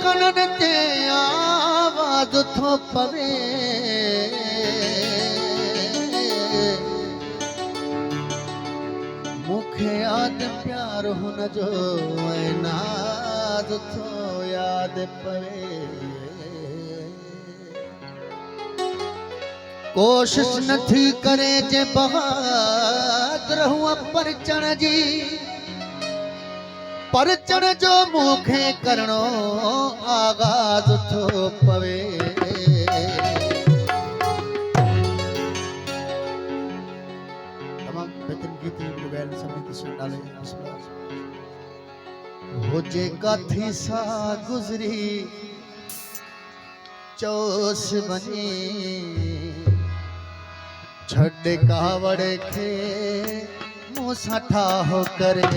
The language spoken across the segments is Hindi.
कनन ते आवाज थो पवे मुखे याद प्यार हुन जो नाद थो याद पवे कोशिश नथी करे जे बहादुर हुआ परचण जी परचण जो मुखे करणो आगाज थो पवे तमाम बेहतरीन गीत गैर समय की सुन डाले हो जे काथी सा गुजरी चौस बनी छड़ कावड़ खे मूसा ठाहो करे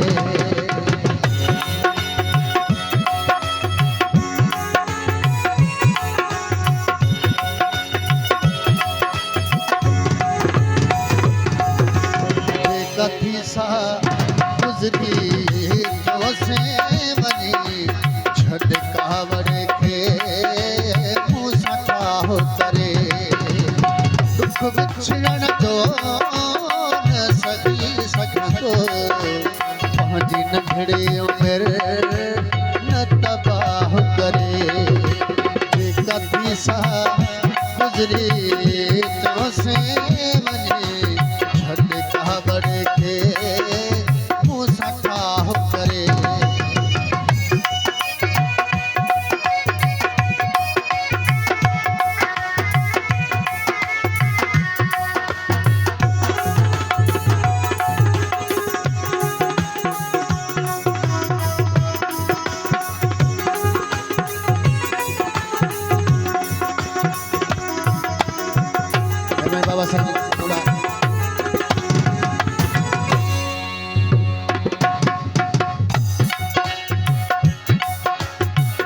कथी सा गुजरी से बनी छड़ कावड़ खे मूसा ठाहो करे दुख बिछड़न तो न सकी सकतो पंहिंजी नंढड़ी उमिरि न तबाह करे कथी सा गुजरी से वञे छड़ कावड़ खे मूसा ठाहो करे बाबा संगीत थोड़ा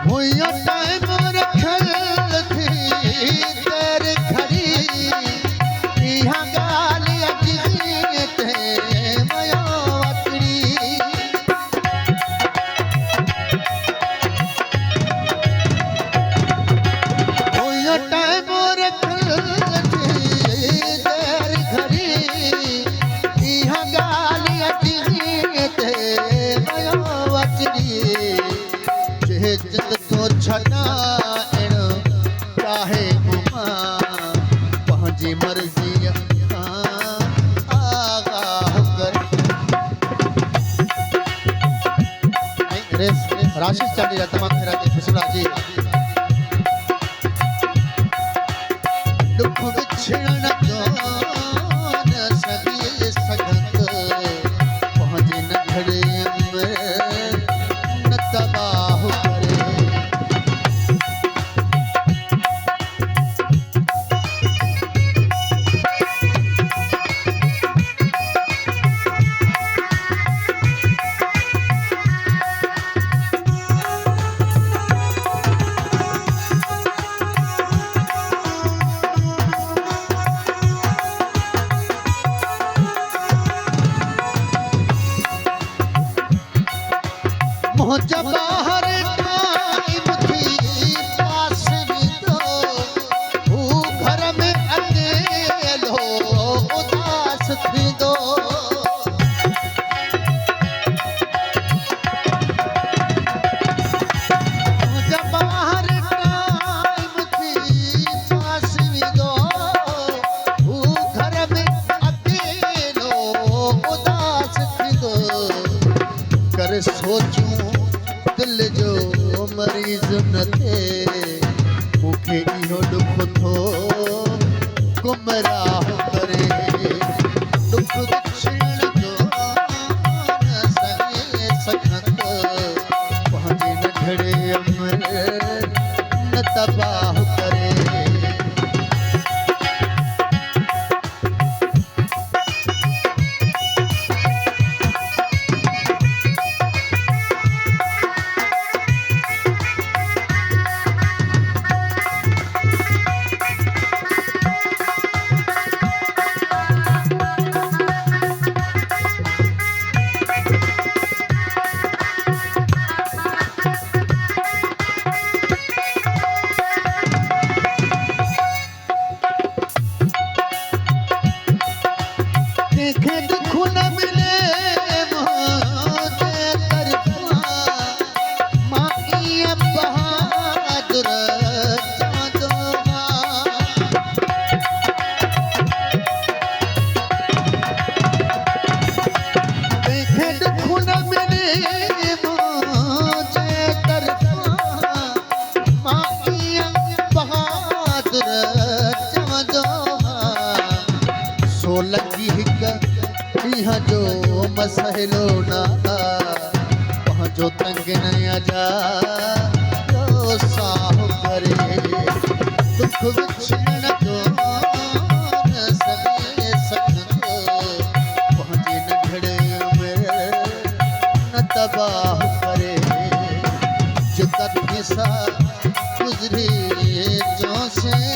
हुइयो टाइम रखल थी तेरे खड़ी इहा गाली अजी ते मयो अकड़ी हुइयो टाइम रखल छना चाहे पंहिंजी मर्ज़ी आगाह कर राशिश चांदी जा तमाम खैराती खुशला जी दुख विछड़न जो न सकी सकत पंहिंजी नंढड़ी न तबाह करे जब बाहर टाइम थी पास भी तो वो घर में अकेलो उदास थी दो जब बाहर टाइम थी पास भी दो वो घर में अकेलो उदास थी दो कर सोचूं दिल जो मरीज न थे मुखे इहो दुख थो गुमराह करे दुख विछड़न जो न सके सकत पंहिंजी नंढड़ी उमिरि न तबाह करे हुन मिली मुझे तरफ़ां मां बहादुर चवंदो सो लगी हिक ॾींहं जो मसइलो न पंहिंजो तंग न जा साहु करे दुख विछड़ण जो न सघे सघंदो पंहिंजे नंढड़े में न तबाह करे जो कॾहिं सां गुज़री चोसे